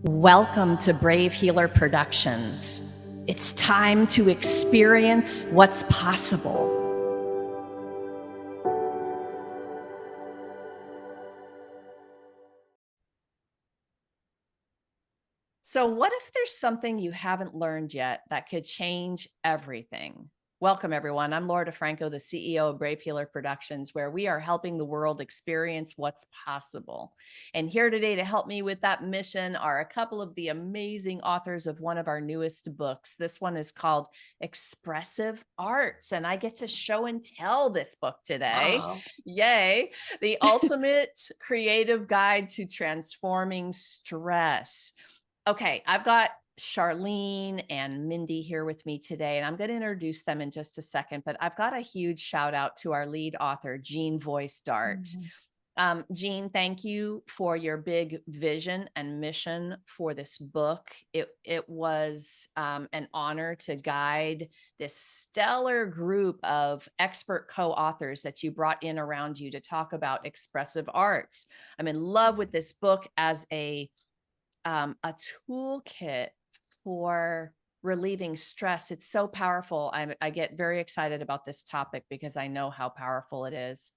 Welcome to Brave Healer Productions. It's time to experience what's possible. So, what if there's something you haven't learned yet that could change everything? Welcome, everyone. I'm Laura DeFranco, the CEO of Brave Healer Productions, where we are helping the world experience what's possible. And here today to help me with that mission are a couple of the amazing authors of one of our newest books. This one is called Expressive Arts, and I get to show and tell this book today. Wow. Yay! The ultimate creative guide to transforming stress. Okay, I've got Charlene and Mindy here with me today, and I'm going to introduce them in just a second. But I've got a huge shout out to our lead author, Jean Voice Dart. Mhm. Jean, thank you for your big vision and mission for this book. It was an honor to guide this stellar group of expert co-authors that you brought in around you to talk about expressive arts. I'm in love with this book as a toolkit for relieving stress. It's so powerful. I get very excited about this topic because I know how powerful it is.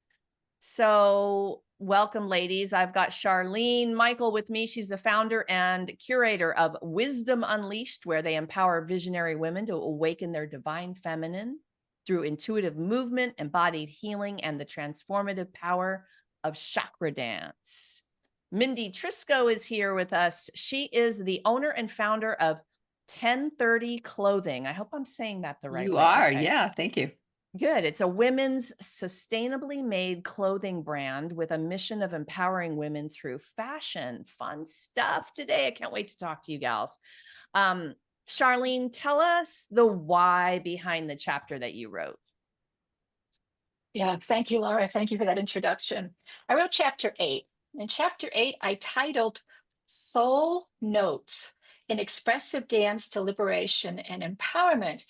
So, welcome, ladies. I've got Charlene Michael with me. She's the founder and curator of Wisdom Unleashed, where they empower visionary women to awaken their divine feminine through intuitive movement, embodied healing, and the transformative power of chakra dance. Mindy Trisco is here with us. She is the owner and founder of 1030 Clothing. I hope I'm saying that the right You way. are, Okay. yeah, thank you. Good. It's a women's sustainably made clothing brand with a mission of empowering women through fashion. Fun stuff today. I can't wait to talk to you gals. Um, Charlene, tell us the why behind the chapter that you wrote. Yeah, thank you, Laura. Thank you for that introduction. I wrote chapter 8. In chapter 8, I titled Soul Notes: in Expressive Dance to Liberation and Empowerment.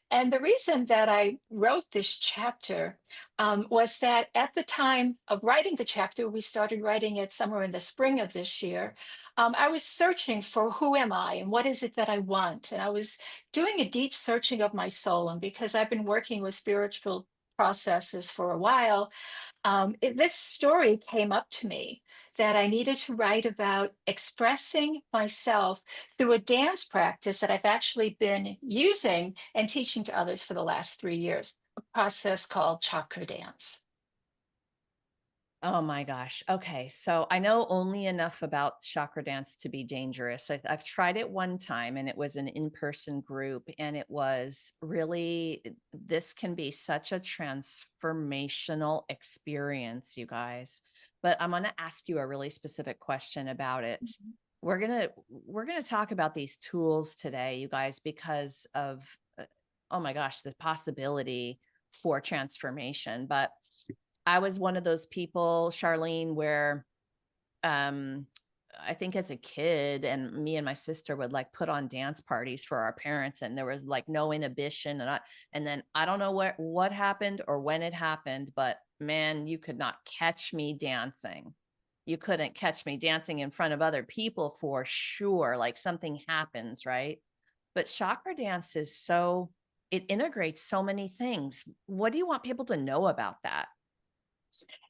And the reason that I wrote this chapter was that at the time of writing the chapter, we started writing it somewhere in the spring of this year. I was searching for who am I and what is it that I want. And I was doing a deep searching of my soul. And because I've been working with spiritual processes for a while, this story came up to me that I needed to write about expressing myself through a dance practice that I've actually been using and teaching to others for the last 3 years, a process called chakra dance. Oh my gosh. Okay. So I know only enough about chakra dance to be dangerous. I've tried it one time and it was an in person group, and it was really, this can be such a transformational experience, you guys. But I'm going to ask you a really specific question about it. Mhm. We're going to talk about these tools today, you guys, because of, oh my gosh, the possibility for transformation. But I was one of those people, Charlene, where um I think as a kid, and me and my sister would like put on dance parties for our parents, and there was like no inhibition, and then I don't know what happened or when it happened, but man, you could not catch me dancing. You couldn't catch me dancing in front of other people for sure. Like something happens, right? But chakra dance is so, it integrates so many things. What do you want people to know about that?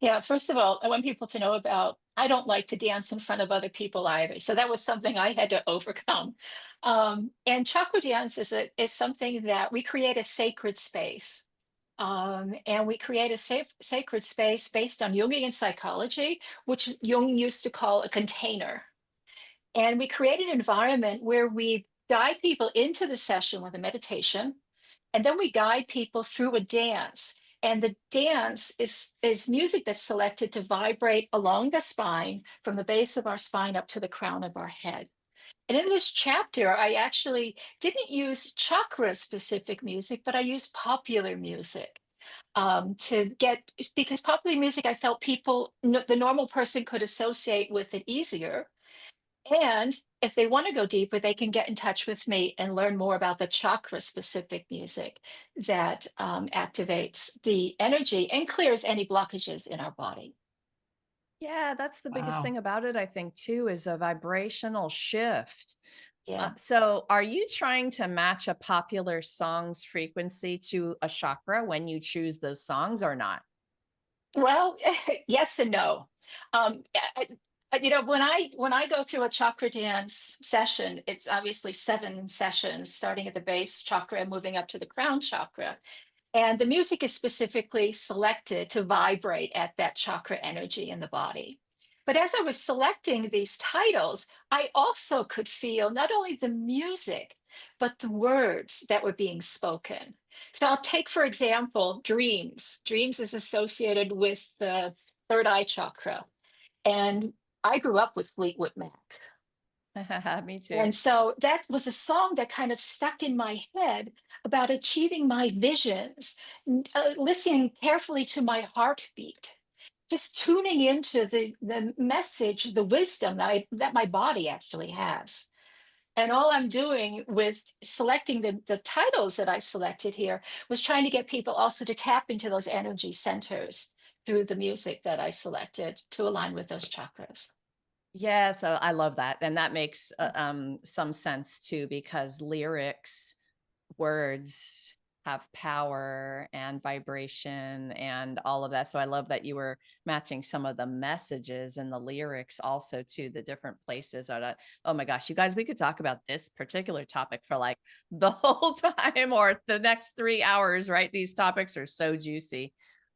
Yeah, first of all, I want people to know about I don't like to dance in front of other people either. So that was something I had to overcome. And chakra dance is something that we create a sacred space. And we create a sacred space based on Jungian psychology, which Jung used to call a container. And we create an environment where we guide people into the session with a meditation, and then we guide people through a dance. And the dance is music that's selected to vibrate along the spine from the base of our spine up to the crown of our head. And in this chapter, I actually didn't use chakra specific music, but I used popular music to get, because popular music, I felt people, the normal person could associate with it easier. And if they want to go deeper, they can get in touch with me and learn more about the chakra specific music that activates the energy and clears any blockages in our body. Yeah, that's the biggest Wow. thing about it, I think, too, is a vibrational shift. Yeah. So, are you trying to match a popular song's frequency to a chakra when you choose those songs or not? Well, yes and no. When I go through a chakra dance session, it's obviously 7 sessions, starting at the base chakra, moving up to the crown chakra. And the music is specifically selected to vibrate at that chakra energy in the body. But as I was selecting these titles, I also could feel not only the music, but the words that were being spoken. So I'll take, for example, dreams. Dreams is associated with the third eye chakra. And I grew up with Fleetwood Mac. Me too. And so that was a song that kind of stuck in my head about achieving my visions, listening carefully to my heartbeat, just tuning into the message, the wisdom that my body actually has. And all I'm doing with selecting the titles that I selected here was trying to get people also to tap into those energy centers through the music that I selected to align with those chakras. Yeah, so I love that, and that makes, some sense too because lyrics, words have power and vibration and all of that, so I love that you were matching some of the messages and the lyrics also to the different places or that oh my gosh, you guys, we could talk about this particular topic for, like, the whole time or the next 3 hours, right? These topics are so juicy.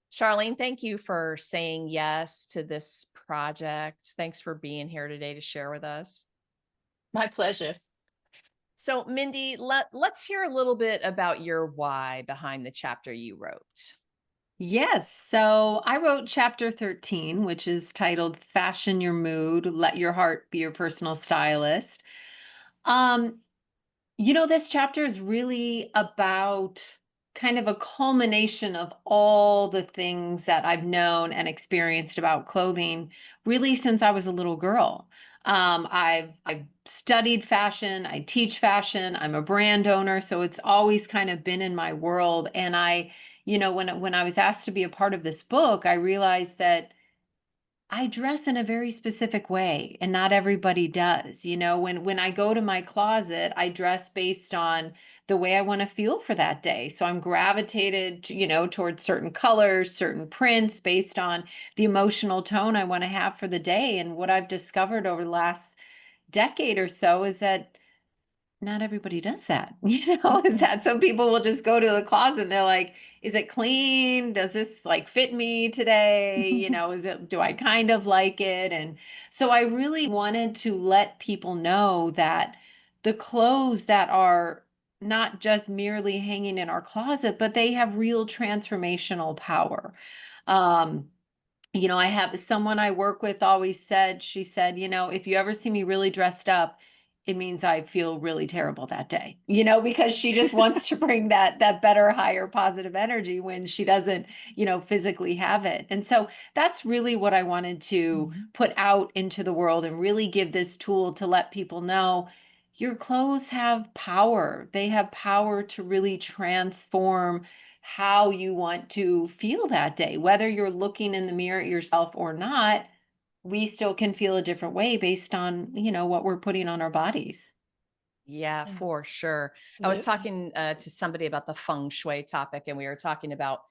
Charlene, thank you for saying yes to this project. Thanks for being here today to share with us. My pleasure. So, Mindy, let's hear a little bit about your why behind the chapter you wrote. Yes. So I wrote chapter 13, which is titled Fashion Your Mood, Let Your Heart Be Your Personal Stylist. Um, this chapter is really about kind of a culmination of all the things that I've known and experienced about clothing really since I was a little girl. I've studied fashion, I teach fashion, I'm a brand owner, so it's always kind of been in my world. And when I was asked to be a part of this book, I realized that I dress in a very specific way and not everybody does. When I go to my closet, I dress based on the way I want to feel for that day. So I'm gravitated, towards certain colors, certain prints based on the emotional tone I want to have for the day. And what I've discovered over the last decade or so is that not everybody does that. Is that some people will just go to the closet and they're like, is it clean? Does this like fit me today? Do I kind of like it? And so I really wanted to let people know that the clothes that are not just merely hanging in our closet, but they have real transformational power. Um, I have someone I work with always said, she said, if you ever see me really dressed up, it means I feel really terrible that day, because she just wants to bring that better, higher positive energy when she doesn't, physically have it. And so that's really what I wanted to Mhm. put out into the world and really give this tool to let people know your clothes have power. They have power to really transform how you want to feel that day. Whether you're looking in the mirror at yourself or not, we still can feel a different way based on, what we're putting on our bodies. Yeah, Yeah, for sure. I was absolutely. talking to somebody about the feng shui topic, and we were talking about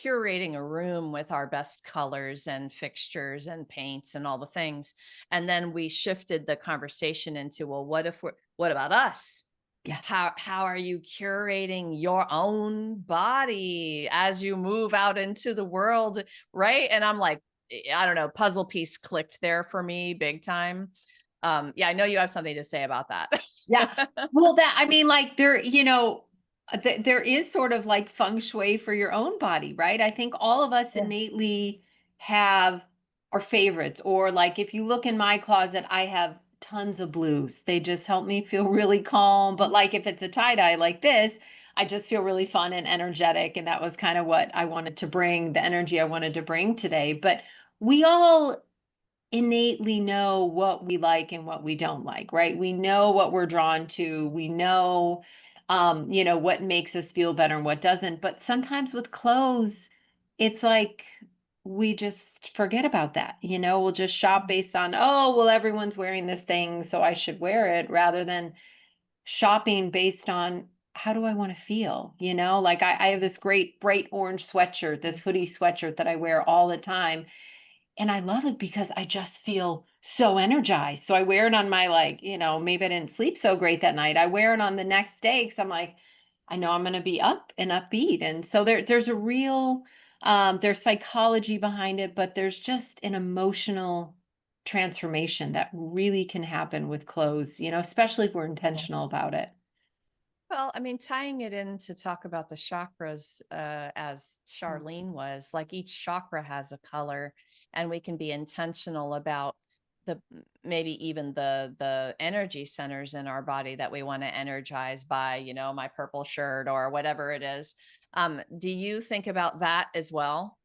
curating a room with our best colors and fixtures and paints and all the things. And then we shifted the conversation into, well, what about us? Yeah. How are you curating your own body as you move out into the world, right? And I'm like, I don't know, puzzle piece clicked there for me big time. Yeah, I know you have something to say about that. Yeah. Well, I mean, like there is sort of like feng shui for your own body, right? I think all of us Yeah. innately have our favorites, or like if you look in my closet, I have tons of blues. They just help me feel really calm. But like if it's a tie dye like this, I just feel really fun and energetic. And that was kind of what I wanted to bring, the energy I wanted to bring today. But we all innately know what we like and what we don't like, right? We know what we're drawn to. We know, what makes us feel better and what doesn't. But sometimes with clothes, it's like we just forget about that. We'll just shop based on, oh, well, everyone's wearing this thing, so I should wear it, rather than shopping based on, how do I want to feel? Like I have this great bright orange sweatshirt, this hoodie sweatshirt that I wear all the time. And I love it because I just feel so energized. So I wear it on my, like, maybe I didn't sleep so great that night. I wear it on the next day because I'm like, I know I'm going to be up and upbeat. And so there's a real, there's psychology behind it, but there's just an emotional transformation that really can happen with clothes, especially if we're intentional Yes. about it. Well, I mean, tying it in to talk about the chakras, as Mm. Charlene was, like each chakra has a color, and we can be intentional about maybe even the energy centers in our body that we want to energize by, my purple shirt or whatever it is. Do you think about that as well?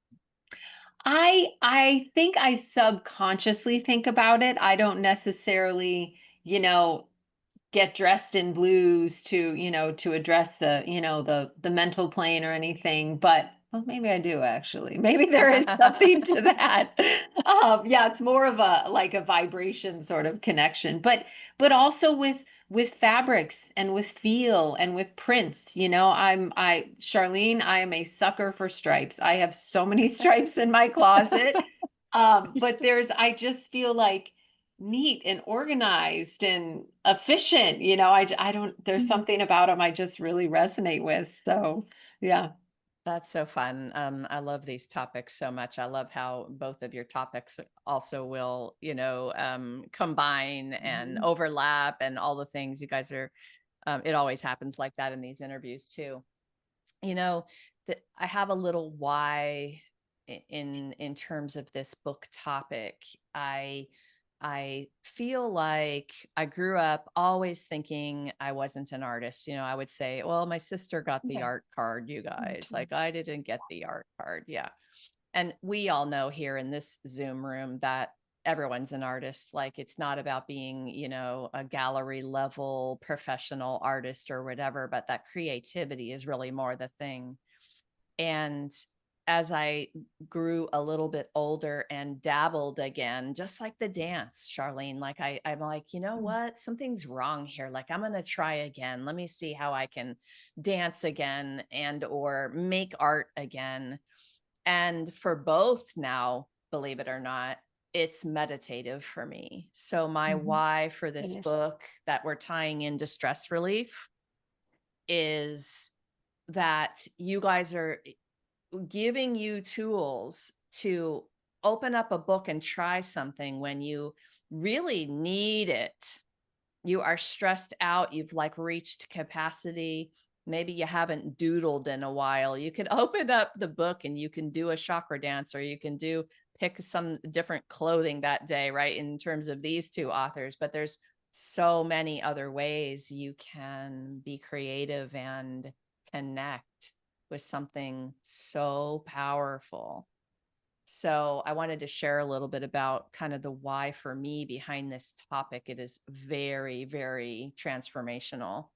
I think I subconsciously think about it. I don't necessarily, you know, get dressed in blues to address the mental plane or anything, but well, maybe I do actually. Maybe there is something to that. Yeah, it's more of a, like, a vibration sort of connection, but also with fabrics and with feel and with prints. Charlene, I am a sucker for stripes. I have so many stripes in my closet. But I just feel like neat and organized and efficient. I don't, there's Mhm. something about them I just really resonate with. So, yeah. That's so fun. I love these topics so much. I love how both of your topics also will, combine and Mhm. overlap and all the things you guys are. It always happens like that in these interviews too. You know, that I have a little why in terms of this book topic. I feel like I grew up always thinking I wasn't an artist. I would say, well, my sister got the Okay. art card, you Me guys. too. Like, I didn't get the art card. Yeah. And we all know here in this Zoom room that everyone's an artist. Like, it's not about being, a gallery level professional artist or whatever, but that creativity is really more the thing. And as I grew a little bit older and dabbled again, just like the dance, Charlene, like I'm like, you know Mm. what? Something's wrong here. Like, I'm going to try again. Let me see how I can dance again and or make art again. And for both now, believe it or not, it's meditative for me. So my Mhm. why for It this is. book that we're tying into stress relief is that you guys are giving you tools to open up a book and try something when you really need it. You are stressed out, you've like reached capacity. Maybe you haven't doodled in a while. You can open up the book and you can do a chakra dance, or you can pick some different clothing that day, right? In terms of these two authors, but there's so many other ways you can be creative and connect with something so powerful. So I wanted to share a little bit about kind of the why for me behind this topic. It is very, very transformational.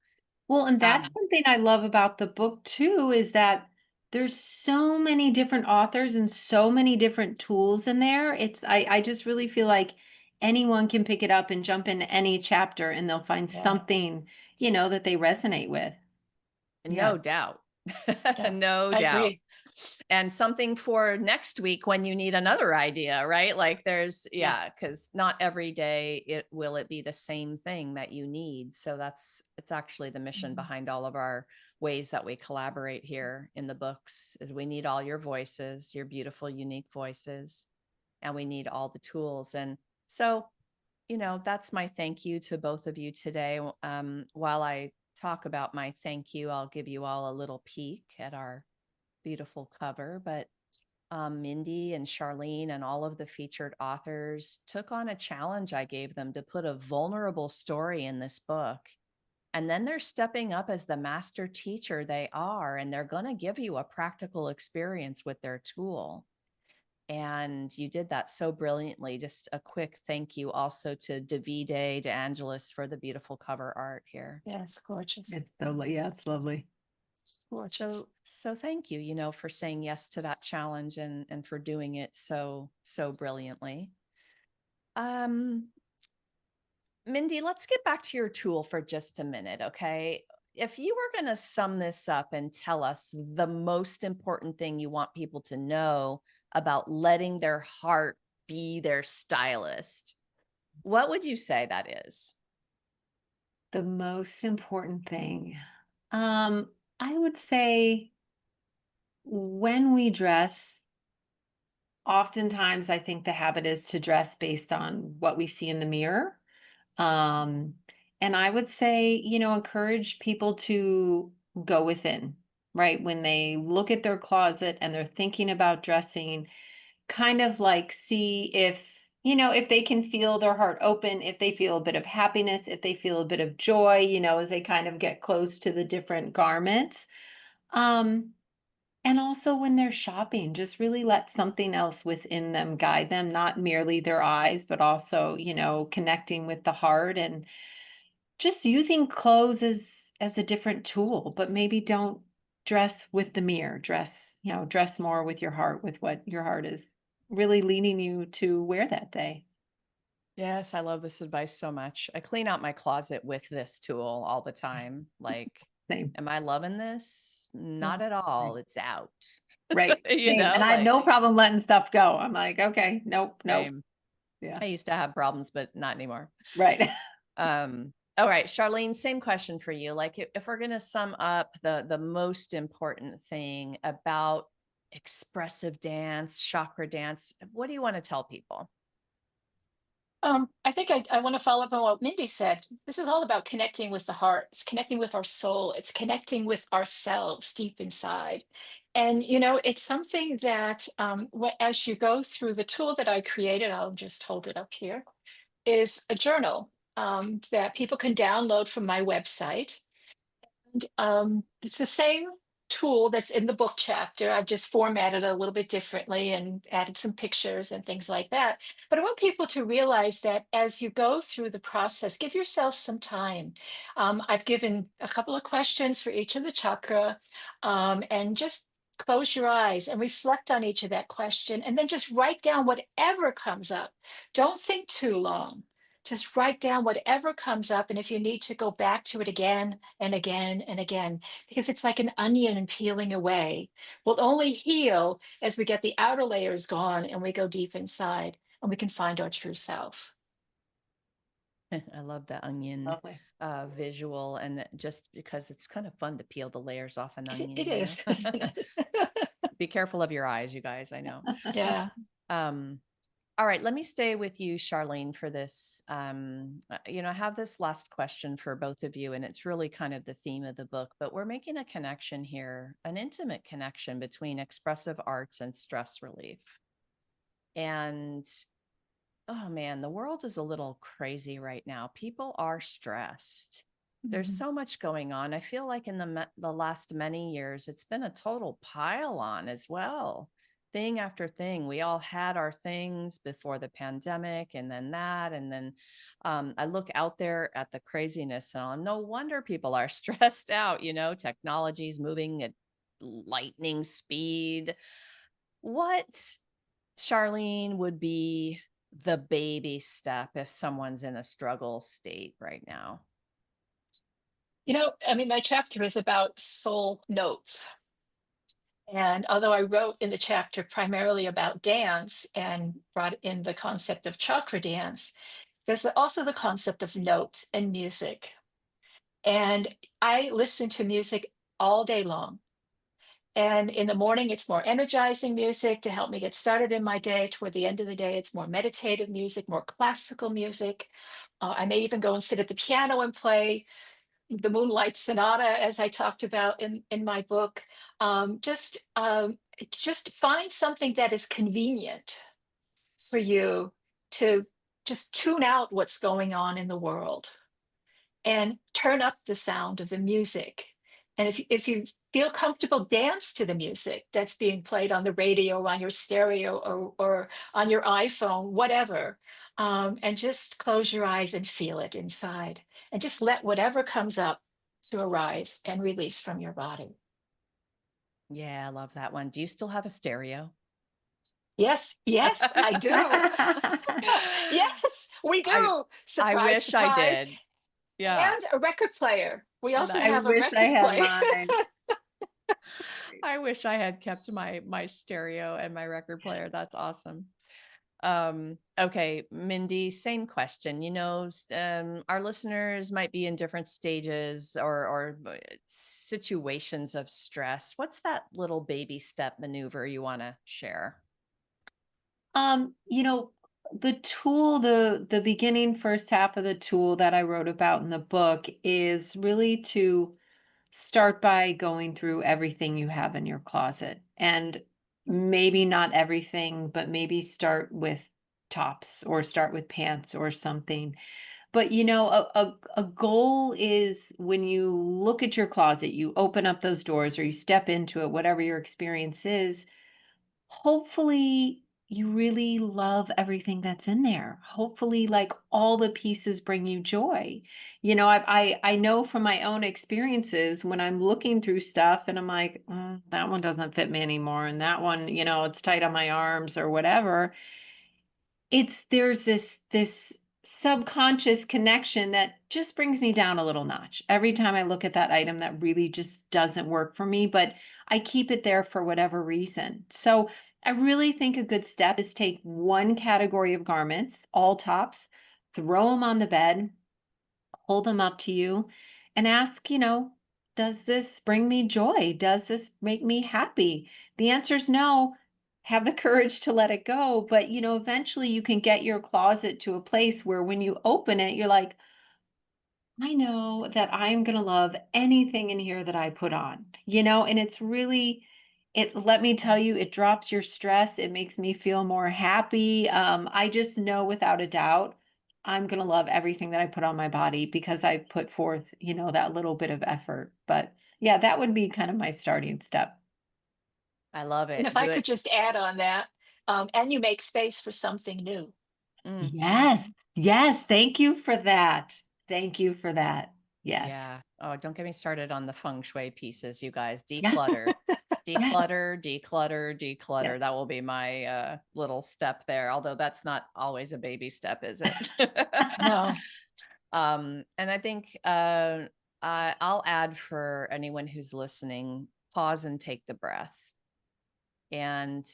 Well, and that's Um, something I love about the book too, is that there's so many different authors and so many different tools in there. I just really feel like anyone can pick it up and jump into any chapter and they'll find Yeah. something, that they resonate with. Yeah. no doubt. Yeah. No I doubt. agree. And something for next week when you need another idea, right? Like Yeah. yeah, because not every day it be the same thing that you need. So it's actually the mission Mhm. behind all of our ways that we collaborate here in the books is we need all your voices, your beautiful, unique voices, and we need all the tools. And so, that's my thank you to both of you today. While I talk about my thank you, I'll give you all a little peek at our beautiful cover. But Mindy and Charlene and all of the featured authors took on a challenge I gave them to put a vulnerable story in this book. And then they're stepping up as the master teacher they are, and they're going to give you a practical experience with their tool. And you did that so brilliantly. Just a quick thank you also to Davide De Angelis for the beautiful cover art here. Yeah, it's gorgeous. It's so, yeah, it's lovely. Gorgeous. So thank you, for saying yes to that challenge and for doing it so brilliantly. Um, Mindy, let's get back to your tool for just a minute, okay? If you were going to sum this up and tell us the most important thing you want people to know about letting their heart be their stylist, what would you say that is? The most important thing. Um, I would say when we dress, oftentimes I think the habit is to dress based on what we see in the mirror. Um, and I would say, encourage people to go within, right? When they look at their closet and they're thinking about dressing, kind of like see if they can feel their heart open, if they feel a bit of happiness, if they feel a bit of joy, as they kind of get close to the different garments. Um, and also when they're shopping, just really let something else within them guide them, not merely their eyes, but also, connecting with the heart and just using clothes as a different tool, but maybe don't dress with the mirror. Dress more with your heart, with what your heart is really leading you to wear that day. Yes, I love this advice so much. I clean out my closet with this tool all the time. Like, Same. am I loving this? Yeah. Not at all. Same. It's out. Right. Same. And I have Like no problem letting stuff go. I'm like, okay, nope, nope. same. Yeah. I used to have problems, but not anymore. Right. All right, Charlene, same question for you. Like if we're gonna sum up the most important thing about expressive dance, chakra dance, what do you want to tell people? I think I want to follow up on what Mindy said. This is all about connecting with the heart. It's connecting with our soul. It's connecting with ourselves deep inside. And, it's something that as you go through the tool that I created, I'll just hold it up here, is a journal that people can download from my website. And, it's the same tool that's in the book chapter. I've just formatted it a little bit differently and added some pictures and things like that. But I want people to realize that as you go through the process, give yourself some time. I've given a couple of questions for each of the chakra, and just close your eyes and reflect on each of that question, and then just write down whatever comes up. Don't think too long. Just write down whatever comes up. And if you need to go back to it again and again and again, because it's like an onion peeling away. We'll only heal as we get the outer layers gone and we go deep inside and we can find our true self. I love the onion Lovely. visual, and just because it's kind of fun to peel the layers off an It onion, is. Be careful of your eyes, you guys. I know. Yeah. Um, all right, let me stay with you, Charlene, for this. I have this last question for both of you, and it's really kind of the theme of the book, but we're making a connection here, an intimate connection between expressive arts and stress relief. And oh man, the world is a little crazy right now. People are stressed. There's Mhm. so much going on. I feel like in the last many years, it's been a total pile on as well. Thing after thing. We all had our things before the pandemic, and then that. And then I look out there at the craziness, and no wonder people are stressed out. Technology's moving at lightning speed. What, Charlene, would be the baby step if someone's in a struggle state right now? I mean, my chapter is about soul notes. And although I wrote in the chapter primarily about dance and brought in the concept of chakra dance, there's also the concept of notes and music. And I listen to music all day long. And in the morning, it's more energizing music to help me get started in my day. Toward the end of the day, it's more meditative music, more classical music. I may even go and sit at the piano and play the Moonlight Sonata, as I talked about in my book. Just find something that is convenient for you to just tune out what's going on in the world and turn up the sound of the music. And if you feel comfortable, dance to the music that's being played on the radio, on your stereo, or on your iPhone, whatever. And just close your eyes and feel it inside. And just let whatever comes up to arise and release from your body. Yeah, I love that one. Do you still have a stereo? Yes, yes, I do. Yes, we I do. I Surprise, wish I surprise. did. Yeah, And a record player. We also I have a nice. wish I record had player. mine. I wish I had kept my stereo and my record player. That's awesome. Okay, Mindy, same question. Our listeners might be in different stages or situations of stress. What's that little baby step maneuver you want to share? You know, the tool, the beginning first half of the tool that I wrote about in the book is really to start by going through everything you have in your closet. And maybe not everything, but maybe start with tops or start with pants or something. But a goal is when you look at your closet, you open up those doors or you step into it, whatever your experience is, hopefully you really love everything that's in there. Hopefully, like, all the pieces bring you joy. I know from my own experiences when I'm looking through stuff and I'm like, that one doesn't fit me anymore, and that one, it's tight on my arms or whatever. There's this subconscious connection that just brings me down a little notch every time I look at that item that really just doesn't work for me, but I keep it there for whatever reason. So I really think a good step is take one category of garments, all tops, throw them on the bed, hold them up to you, and ask, does this bring me joy? Does this make me happy? The answer is no. Have the courage to let it go. But, eventually you can get your closet to a place where when you open it, you're like, I know that I'm going to love anything in here that I put on, and it's really, let me tell you, it drops your stress. It makes me feel more happy. I just know without a doubt, I'm going to love everything that I put on my body because I put forth, that little bit of effort. But yeah, that would be kind of my starting step. I love And it. if I Do could it. just add on that, and you make space for something new. Mm, Yes. Yes. Thank you for that. Thank you for that. Yes. yeah. Oh, don't get me started on the feng shui pieces, you guys. Yeah. Declutter. Yes. Declutter, declutter, Yes. declutter. That will be my little step there. Although that's not always a baby step, is it? No. And I think I'll add for anyone who's listening, pause and take the breath. And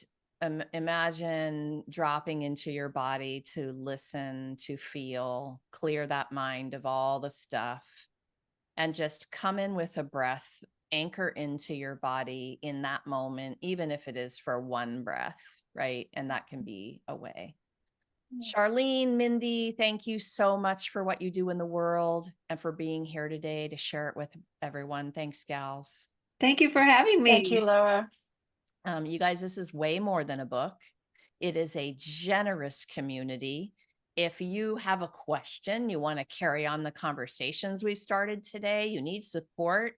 imagine dropping into your body to listen, to feel, clear that mind of all the stuff, and just come in with a breath, anchor into your body in that moment, even if it is for one breath, right? And that can be a way. Charlene, Mindy, thank you so much for what you do in the world and for being here today to share it with everyone. Thanks, gals. Thank you for having Thank you, me. Laura. You guys, this is way more than a book. It is a generous community. If you have a question, you want to carry on the conversations we started today, you need support,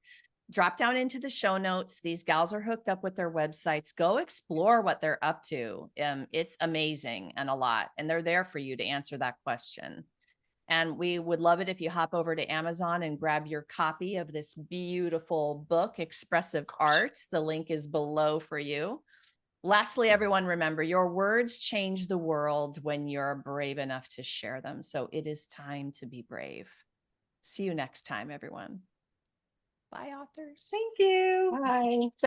drop down into the show notes. These gals are hooked up with their websites. Go explore what they're up to. It's amazing and a lot, and they're there for you to answer that question. And we would love it if you hop over to Amazon and grab your copy of this beautiful book, Expressive Arts. The link is below for you. Lastly, everyone, remember your words change the world when you're brave enough to share them. So it is time to be brave. See you next time, everyone. Bye, authors. Thank you. Bye.